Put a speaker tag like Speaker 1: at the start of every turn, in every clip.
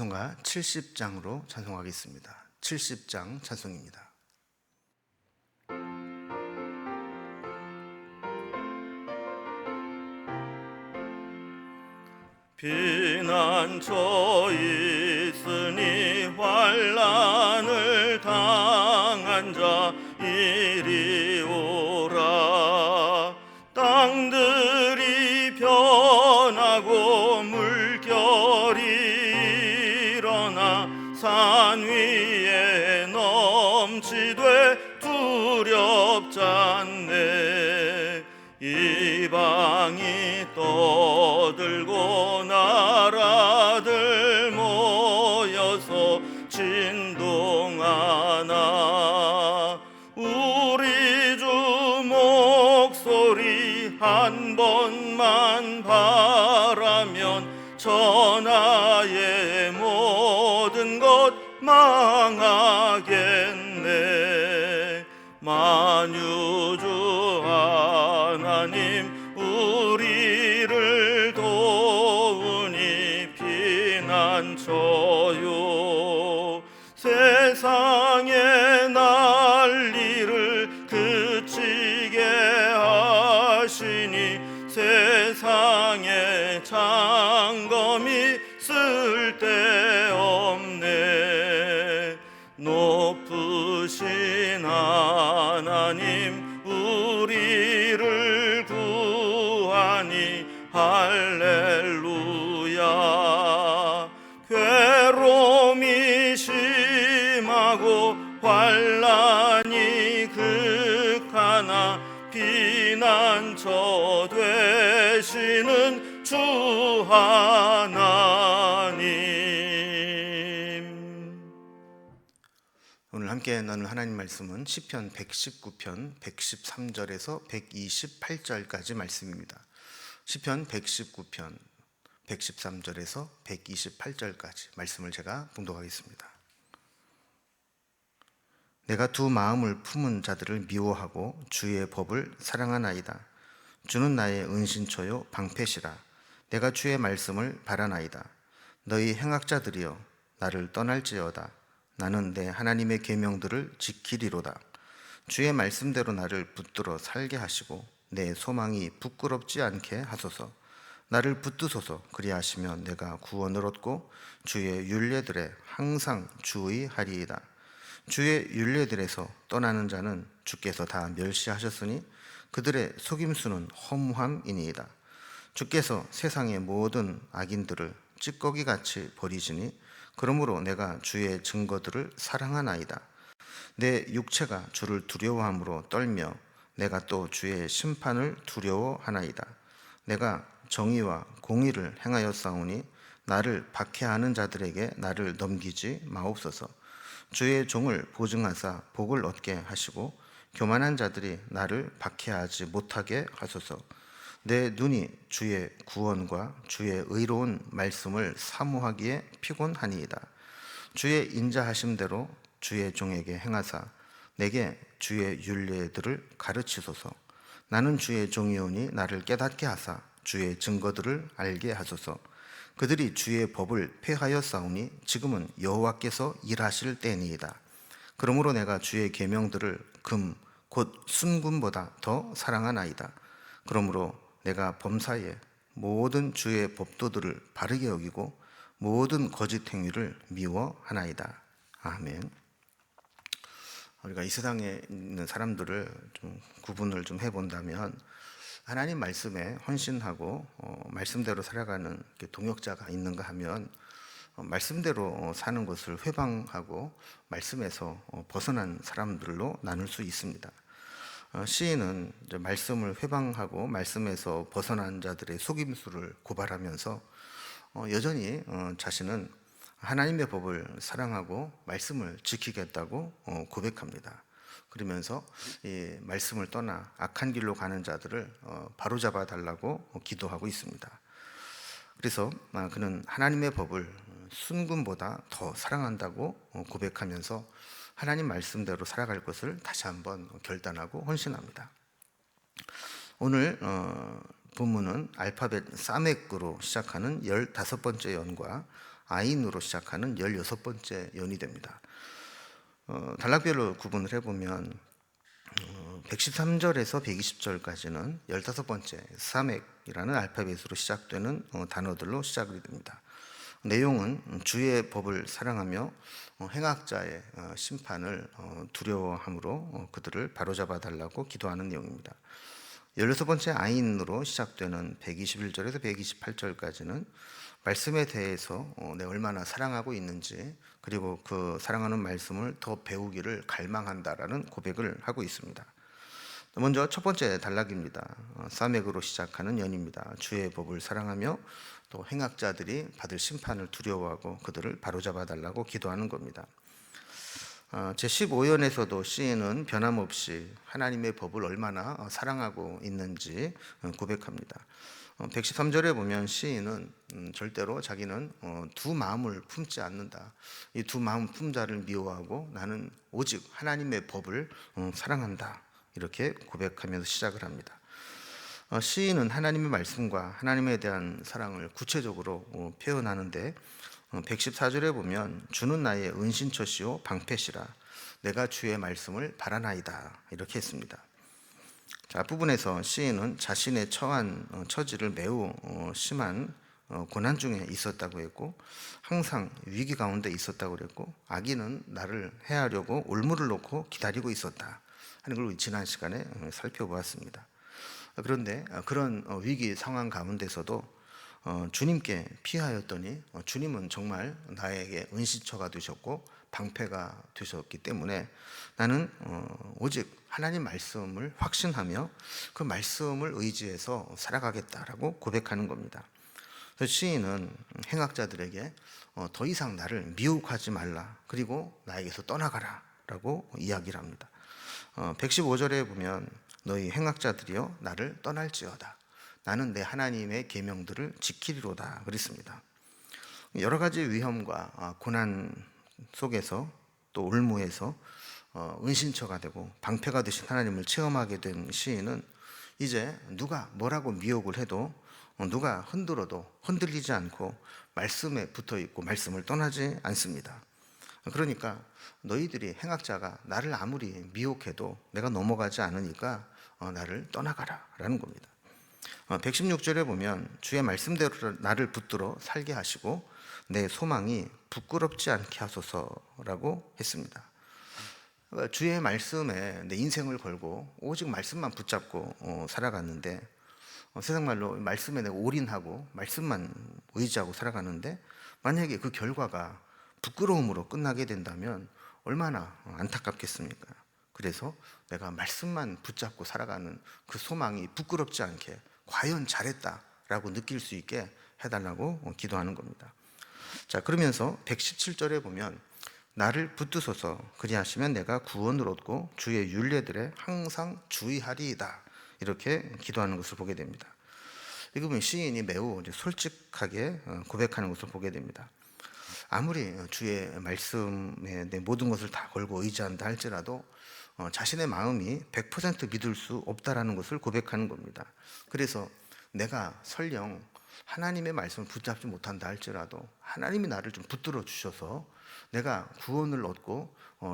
Speaker 1: 찬송가 70장으로 찬송하겠습니다. 70장 찬송입니다.
Speaker 2: 피난처 있으니 환난을 당한 자 이리 오라. 땅들이 변하고 물결이 일어나 산 위에 넘치되 두렵잖네. 이방이 떠들고 나라들 모여서 진동하나. 우리 주 목소리 한 번만 바라면 천하의 모든 것 망하겠네. 만유주 하나님 우리를 도우니 피난처요. 세상의 난리를 그치게 하시니 세상의 장검이 쓸데없네. 높으신 하나님 우리를 구하니 할렐루야. 괴로움이 심하고 환난이 극하나 피난처 되시는 주 하나님.
Speaker 1: 오늘 함께 나눌 하나님 말씀은 시편 119편 113절에서 128절까지 말씀입니다. 시편 119편 113절에서 128절까지 말씀을 제가 봉독하겠습니다. 내가 두 마음을 품은 자들을 미워하고 주의 법을 사랑하나이다. 주는 나의 은신처요 방패시라. 내가 주의 말씀을 바라나이다. 너희 행악자들이여 나를 떠날지어다. 나는 내 하나님의 계명들을 지키리로다. 주의 말씀대로 나를 붙들어 살게 하시고 내 소망이 부끄럽지 않게 하소서. 나를 붙드소서. 그리하시면 내가 구원을 얻고 주의 율례들에 항상 주의하리이다. 주의 율례들에서 떠나는 자는 주께서 다 멸시하셨으니 그들의 속임수는 허무함이니이다. 주께서 세상의 모든 악인들을 찌꺼기같이 버리시니 그러므로 내가 주의 증거들을 사랑하나이다. 내 육체가 주를 두려워함으로 떨며 내가 또 주의 심판을 두려워하나이다. 내가 정의와 공의를 행하였사오니 나를 박해하는 자들에게 나를 넘기지 마옵소서. 주의 종을 보증하사 복을 얻게 하시고 교만한 자들이 나를 박해하지 못하게 하소서. 내 눈이 주의 구원과 주의 의로운 말씀을 사모하기에 피곤하니이다. 주의 인자하심대로 주의 종에게 행하사 내게 주의 율례들을 가르치소서. 나는 주의 종이오니 나를 깨닫게 하사 주의 증거들을 알게 하소서. 그들이 주의 법을 폐하였사오니 지금은 여호와께서 일하실 때니이다. 그러므로 내가 주의 계명들을 금 곧 순금보다 더 사랑하나이다. 그러므로 내가 범사에 모든 주의 법도들을 바르게 여기고 모든 거짓 행위를 미워하나이다. 아멘. 우리가 이 세상에 있는 사람들을 좀 구분을 좀 해본다면 하나님 말씀에 헌신하고 말씀대로 살아가는 동역자가 있는가 하면 말씀대로 사는 것을 회방하고 말씀에서 벗어난 사람들로 나눌 수 있습니다. 시인은 말씀을 회방하고 말씀에서 벗어난 자들의 속임수를 고발하면서 여전히 자신은 하나님의 법을 사랑하고 말씀을 지키겠다고 고백합니다. 그러면서 이 말씀을 떠나 악한 길로 가는 자들을 바로잡아 달라고 기도하고 있습니다. 그래서 그는 하나님의 법을 순금보다 더 사랑한다고 고백하면서 하나님 말씀대로 살아갈 것을 다시 한번 결단하고 헌신합니다. 오늘 본문은 알파벳 사맥으로 시작하는 15번째 연과 아인으로 시작하는 16번째 연이 됩니다. 단락별로 구분을 해보면 113절에서 120절까지는 15번째 사맥이라는 알파벳으로 시작되는 단어들로 시작이 됩니다. 내용은 주의 법을 사랑하며 행악자의 심판을 두려워함으로 그들을 바로잡아 달라고 기도하는 내용입니다. 16번째 아인으로 시작되는 121절에서 128절까지는 말씀에 대해서 내가 얼마나 사랑하고 있는지, 그리고 그 사랑하는 말씀을 더 배우기를 갈망한다라는 고백을 하고 있습니다. 먼저 첫 번째 단락입니다. 사맥으로 시작하는 연입니다. 주의 법을 사랑하며 또 행악자들이 받을 심판을 두려워하고 그들을 바로잡아 달라고 기도하는 겁니다. 제15연에서도 시인은 변함없이 하나님의 법을 얼마나 사랑하고 있는지 고백합니다. 113절에 보면 시인은 절대로 자기는 두 마음을 품지 않는다. 이 두 마음 품자를 미워하고 나는 오직 하나님의 법을 사랑한다. 이렇게 고백하면서 시작을 합니다. 시인은 하나님의 말씀과 하나님에 대한 사랑을 구체적으로 표현하는데 114절에 보면 주는 나의 은신처시요 방패시라 내가 주의 말씀을 바라나이다 이렇게 했습니다. 앞부분에서 시인은 자신의 처한 처지를 매우 심한 고난 중에 있었다고 했고 항상 위기 가운데 있었다고 그랬고 악인은 나를 해하려고 올무를 놓고 기다리고 있었다 하는 걸 지난 시간에 살펴보았습니다. 그런데 그런 위기 상황 가운데서도 주님께 피하였더니 주님은 정말 나에게 은신처가 되셨고 방패가 되셨기 때문에 나는 오직 하나님 말씀을 확신하며 그 말씀을 의지해서 살아가겠다라고 고백하는 겁니다. 그래서 시인은 행악자들에게 더 이상 나를 미혹하지 말라, 그리고 나에게서 떠나가라 라고 이야기를 합니다. 115절에 보면 너희 행악자들이여 나를 떠날지어다 나는 내 하나님의 계명들을 지키리로다 그랬습니다. 여러 가지 위험과 고난 속에서 또 올무에서 은신처가 되고 방패가 되신 하나님을 체험하게 된 시인은 이제 누가 뭐라고 미혹을 해도 누가 흔들어도 흔들리지 않고 말씀에 붙어 있고 말씀을 떠나지 않습니다. 그러니까 너희들이 행악자가 나를 아무리 미혹해도 내가 넘어가지 않으니까 나를 떠나가라 라는 겁니다. 116절에 보면 주의 말씀대로 나를 붙들어 살게 하시고 내 소망이 부끄럽지 않게 하소서라고 했습니다. 그러니까 주의 말씀에 내 인생을 걸고 오직 말씀만 붙잡고 살아갔는데 세상 말로 말씀에 내가 올인하고 말씀만 의지하고 살아가는데 만약에 그 결과가 부끄러움으로 끝나게 된다면 얼마나 안타깝겠습니까? 그래서 내가 말씀만 붙잡고 살아가는 그 소망이 부끄럽지 않게 과연 잘했다라고 느낄 수 있게 해달라고 기도하는 겁니다. 자, 그러면서 117절에 보면 나를 붙드소서 그리하시면 내가 구원을 얻고 주의 율례들에 항상 주의하리이다 이렇게 기도하는 것을 보게 됩니다. 이거 보면 시인이 매우 솔직하게 고백하는 것을 보게 됩니다. 아무리 주의 말씀에 내 모든 것을 다 걸고 의지한다 할지라도 자신의 마음이 100% 믿을 수 없다라는 것을 고백하는 겁니다. 그래서 내가 설령 하나님의 말씀을 붙잡지 못한다 할지라도 하나님이 나를 좀 붙들어 주셔서 내가 구원을 얻고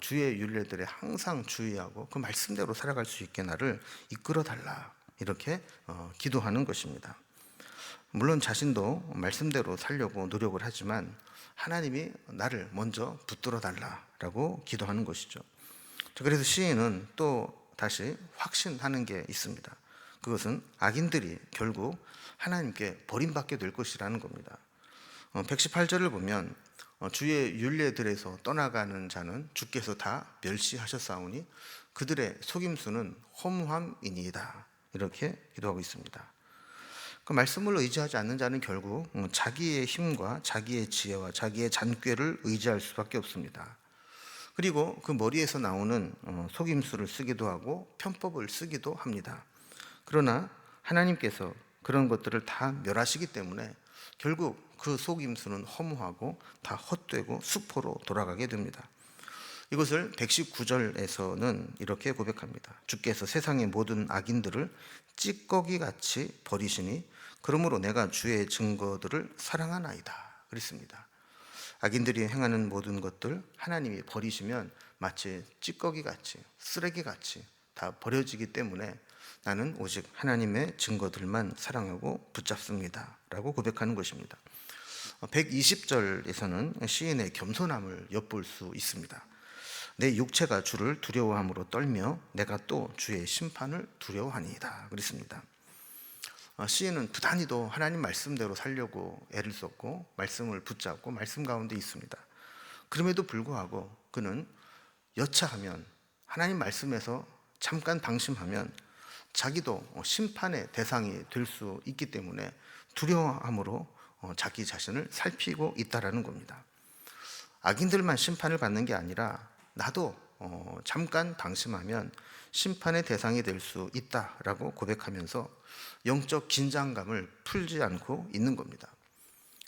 Speaker 1: 주의 율례들에 항상 주의하고 그 말씀대로 살아갈 수 있게 나를 이끌어 달라 이렇게 기도하는 것입니다. 물론 자신도 말씀대로 살려고 노력을 하지만 하나님이 나를 먼저 붙들어 달라라고 기도하는 것이죠. 그래서 시인은 또 다시 확신하는 게 있습니다. 그것은 악인들이 결국 하나님께 버림받게 될 것이라는 겁니다. 118절을 보면 주의 율례들에서 떠나가는 자는 주께서 다 멸시하셨사오니 그들의 속임수는 허무함이니이다 이렇게 기도하고 있습니다. 그 말씀을 의지하지 않는 자는 결국 자기의 힘과 자기의 지혜와 자기의 잔꾀를 의지할 수밖에 없습니다. 그리고 그 머리에서 나오는 속임수를 쓰기도 하고 편법을 쓰기도 합니다. 그러나 하나님께서 그런 것들을 다 멸하시기 때문에 결국 그 속임수는 허무하고 다 헛되고 수포로 돌아가게 됩니다. 이것을 119절에서는 이렇게 고백합니다. 주께서 세상의 모든 악인들을 찌꺼기같이 버리시니 그러므로 내가 주의 증거들을 사랑하나이다 그랬습니다. 악인들이 행하는 모든 것들 하나님이 버리시면 마치 찌꺼기 같이, 쓰레기 같이 다 버려지기 때문에 나는 오직 하나님의 증거들만 사랑하고 붙잡습니다 라고 고백하는 것입니다. 120절에서는 시인의 겸손함을 엿볼 수 있습니다. 내 육체가 주를 두려워함으로 떨며 내가 또 주의 심판을 두려워하니이다 그랬습니다. 시인은 부단히도 하나님 말씀대로 살려고 애를 썼고 말씀을 붙잡고 말씀 가운데 있습니다. 그럼에도 불구하고 그는 여차하면 하나님 말씀에서 잠깐 방심하면 자기도 심판의 대상이 될 수 있기 때문에 두려워함으로 자기 자신을 살피고 있다라는 겁니다. 악인들만 심판을 받는 게 아니라 나도 잠깐 방심하면 심판의 대상이 될 수 있다라고 고백하면서 영적 긴장감을 풀지 않고 있는 겁니다.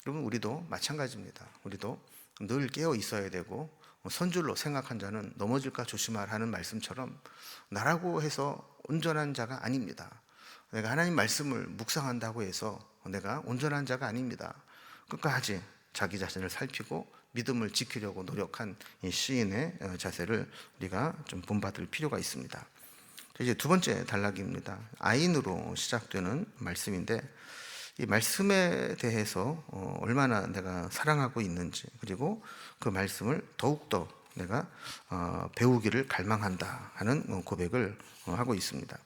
Speaker 1: 여러분, 우리도 마찬가지입니다. 우리도 늘 깨어 있어야 되고 선줄로 생각한 자는 넘어질까 조심하라 하는 말씀처럼 나라고 해서 온전한 자가 아닙니다. 내가 하나님 말씀을 묵상한다고 해서 내가 온전한 자가 아닙니다. 끝까지 자기 자신을 살피고 믿음을 지키려고 노력한 이 시인의 자세를 우리가 좀 본받을 필요가 있습니다. 이제 두 번째 단락입니다. 아인으로 시작되는 말씀인데 이 말씀에 대해서 얼마나 내가 사랑하고 있는지, 그리고 그 말씀을 더욱더 내가 배우기를 갈망한다 하는 고백을 하고 있습니다.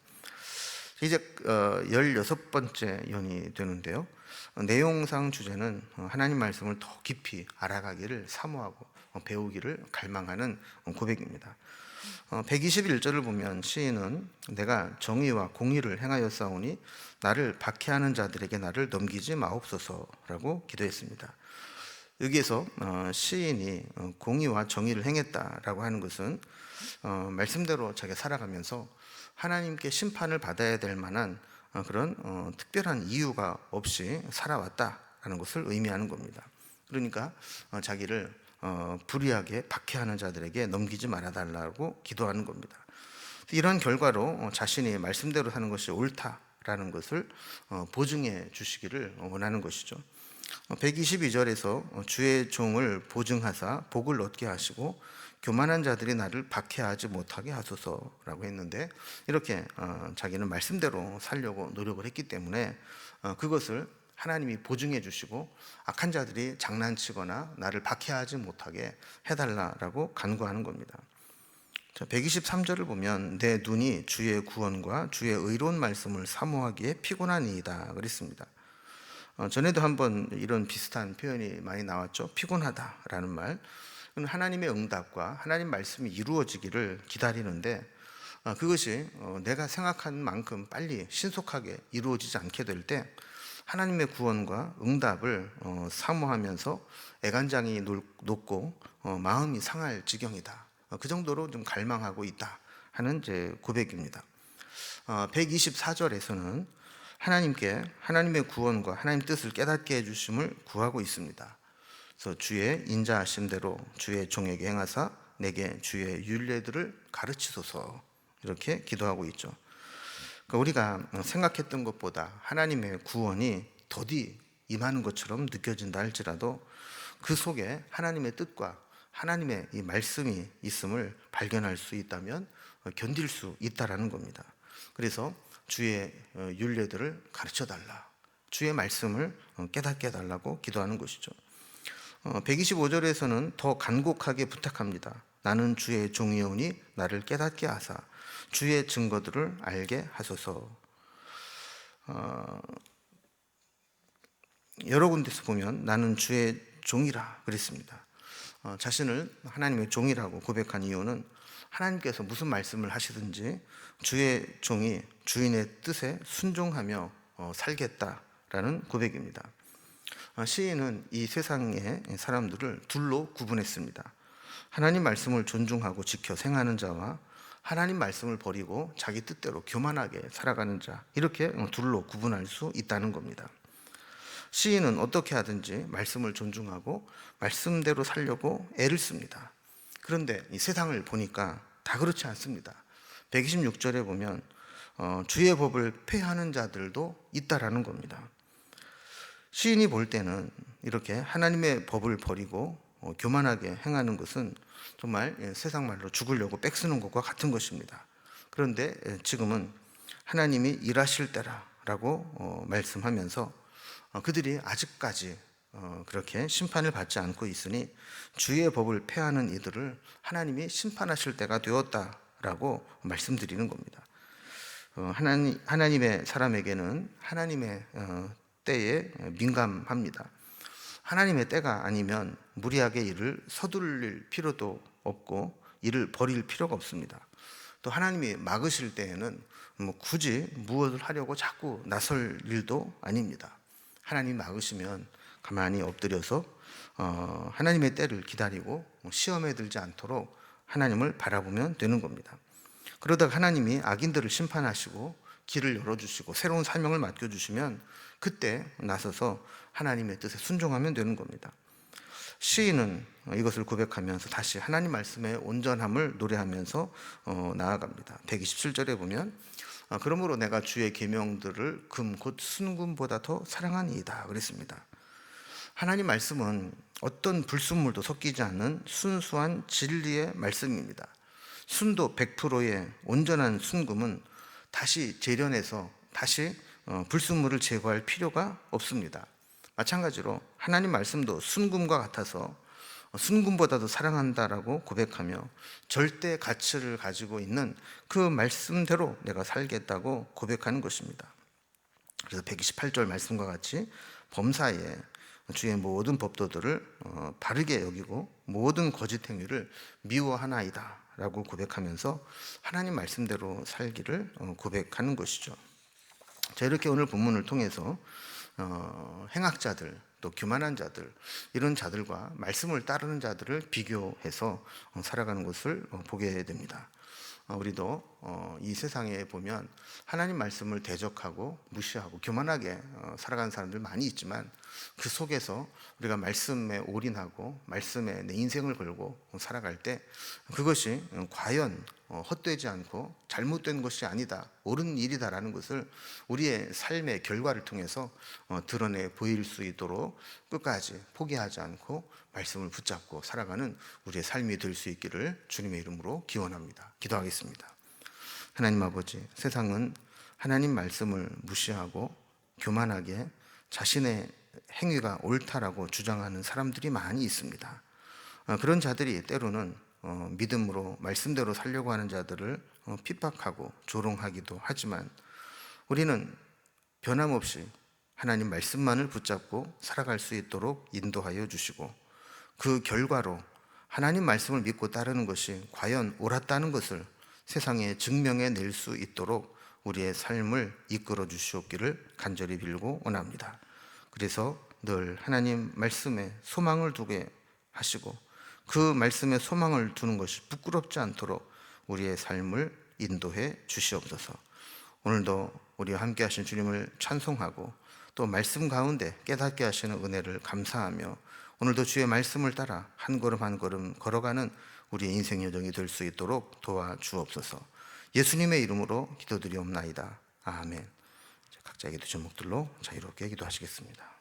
Speaker 1: 이제 16번째 연이 되는데요. 내용상 주제는 하나님 말씀을 더 깊이 알아가기를 사모하고 배우기를 갈망하는 고백입니다. 121절을 보면 시인은 내가 정의와 공의를 행하였사오니 나를 박해하는 자들에게 나를 넘기지 마옵소서라고 기도했습니다. 여기에서 시인이 공의와 정의를 행했다라고 하는 것은 말씀대로 자기가 살아가면서 하나님께 심판을 받아야 될 만한 그런 특별한 이유가 없이 살아왔다라는 것을 의미하는 겁니다. 그러니까 자기를 불의하게 박해하는 자들에게 넘기지 말아달라고 기도하는 겁니다. 이러한 결과로 자신이 말씀대로 사는 것이 옳다라는 것을 보증해 주시기를 원하는 것이죠. 122절에서 주의 종을 보증하사 복을 얻게 하시고 교만한 자들이 나를 박해하지 못하게 하소서라고 했는데, 이렇게 자기는 말씀대로 살려고 노력을 했기 때문에 그것을 하나님이 보증해 주시고 악한 자들이 장난치거나 나를 박해하지 못하게 해달라고 간구하는 겁니다. 123절을 보면 내 눈이 주의 구원과 주의 의로운 말씀을 사모하기에 피곤하니이다 그랬습니다. 전에도 한번 이런 비슷한 표현이 많이 나왔죠. 피곤하다라는 말. 하나님의 응답과 하나님 말씀이 이루어지기를 기다리는데 그것이 내가 생각한 만큼 빨리 신속하게 이루어지지 않게 될 때 하나님의 구원과 응답을 사모하면서 애간장이 높고 마음이 상할 지경이다. 그 정도로 좀 갈망하고 있다 하는 제 고백입니다. 124절에서는 하나님께 하나님의 구원과 하나님 뜻을 깨닫게 해주심을 구하고 있습니다. 그래서 주의 인자하심대로 주의 종에게 행하사 내게 주의 율례들을 가르치소서, 이렇게 기도하고 있죠. 그러니까 우리가 생각했던 것보다 하나님의 구원이 더디 임하는 것처럼 느껴진다 할지라도 그 속에 하나님의 뜻과 하나님의 이 말씀이 있음을 발견할 수 있다면 견딜 수 있다라는 겁니다. 그래서 주의 율례들을 가르쳐달라, 주의 말씀을 깨닫게 해달라고 기도하는 것이죠. 125절에서는 더 간곡하게 부탁합니다. 나는 주의 종이오니 나를 깨닫게 하사 주의 증거들을 알게 하소서. 여러 군데서 보면 나는 주의 종이라 그랬습니다. 자신을 하나님의 종이라고 고백한 이유는 하나님께서 무슨 말씀을 하시든지 주의 종이 주인의 뜻에 순종하며 살겠다라는 고백입니다. 시인은 이 세상의 사람들을 둘로 구분했습니다. 하나님 말씀을 존중하고 지켜 생하는 자와 하나님 말씀을 버리고 자기 뜻대로 교만하게 살아가는 자, 이렇게 둘로 구분할 수 있다는 겁니다. 시인은 어떻게 하든지 말씀을 존중하고 말씀대로 살려고 애를 씁니다. 그런데 이 세상을 보니까 다 그렇지 않습니다. 126절에 보면 주의 법을 폐하는 자들도 있다라는 겁니다. 시인이 볼 때는 이렇게 하나님의 법을 버리고 교만하게 행하는 것은 정말 세상 말로 죽으려고 빽쓰는 것과 같은 것입니다. 그런데 지금은 하나님이 일하실 때라고 말씀하면서 그들이 아직까지 그렇게 심판을 받지 않고 있으니 주의 법을 폐하는 이들을 하나님이 심판하실 때가 되었다라고 말씀드리는 겁니다. 하나님의 사람에게는 하나님의 때에 민감합니다. 하나님의 때가 아니면 무리하게 일을 서둘릴 필요도 없고 일을 버릴 필요가 없습니다. 또 하나님이 막으실 때에는 굳이 무엇을 하려고 자꾸 나설 일도 아닙니다. 하나님이 막으시면 가만히 엎드려서 하나님의 때를 기다리고 시험에 들지 않도록 하나님을 바라보면 되는 겁니다. 그러다가 하나님이 악인들을 심판하시고 길을 열어주시고 새로운 사명을 맡겨주시면 그때 나서서 하나님의 뜻에 순종하면 되는 겁니다. 시인은 이것을 고백하면서 다시 하나님 말씀의 온전함을 노래하면서 나아갑니다. 127절에 보면 그러므로 내가 주의 계명들을 금 곧 순금보다 더 사랑하니이다 그랬습니다. 하나님 말씀은 어떤 불순물도 섞이지 않는 순수한 진리의 말씀입니다. 순도 100%의 온전한 순금은 다시 재련해서 다시 불순물을 제거할 필요가 없습니다. 마찬가지로 하나님 말씀도 순금과 같아서 순금보다도 사랑한다라고 고백하며 절대 가치를 가지고 있는 그 말씀대로 내가 살겠다고 고백하는 것입니다. 그래서 128절 말씀과 같이 범사에 주의 모든 법도들을 바르게 여기고 모든 거짓 행위를 미워하나이다 라고 고백하면서 하나님 말씀대로 살기를 고백하는 것이죠. 자, 이렇게 오늘 본문을 통해서 행악자들 또 교만한 자들 이런 자들과 말씀을 따르는 자들을 비교해서 살아가는 것을 보게 됩니다. 우리도 이 세상에 보면 하나님 말씀을 대적하고 무시하고 교만하게 살아가는 사람들 많이 있지만 그 속에서 우리가 말씀에 올인하고 말씀에 내 인생을 걸고 살아갈 때 그것이 과연 헛되지 않고 잘못된 것이 아니다, 옳은 일이다라는 것을 우리의 삶의 결과를 통해서 드러내 보일 수 있도록 끝까지 포기하지 않고 말씀을 붙잡고 살아가는 우리의 삶이 될 수 있기를 주님의 이름으로 기원합니다. 기도하겠습니다. 하나님 아버지, 세상은 하나님 말씀을 무시하고 교만하게 자신의 행위가 옳다라고 주장하는 사람들이 많이 있습니다. 그런 자들이 때로는 믿음으로 말씀대로 살려고 하는 자들을 핍박하고 조롱하기도 하지만 우리는 변함없이 하나님 말씀만을 붙잡고 살아갈 수 있도록 인도하여 주시고 그 결과로 하나님 말씀을 믿고 따르는 것이 과연 옳았다는 것을 세상에 증명해 낼 수 있도록 우리의 삶을 이끌어 주시옵기를 간절히 빌고 원합니다. 그래서 늘 하나님 말씀에 소망을 두게 하시고 그 말씀에 소망을 두는 것이 부끄럽지 않도록 우리의 삶을 인도해 주시옵소서. 오늘도 우리와 함께 하신 주님을 찬송하고 또 말씀 가운데 깨닫게 하시는 은혜를 감사하며 오늘도 주의 말씀을 따라 한 걸음 한 걸음 걸어가는 우리의 인생 여정이 될 수 있도록 도와주옵소서. 예수님의 이름으로 기도드리옵나이다. 아멘. 각자의 기도 제목들로 자유롭게 기도하시겠습니다.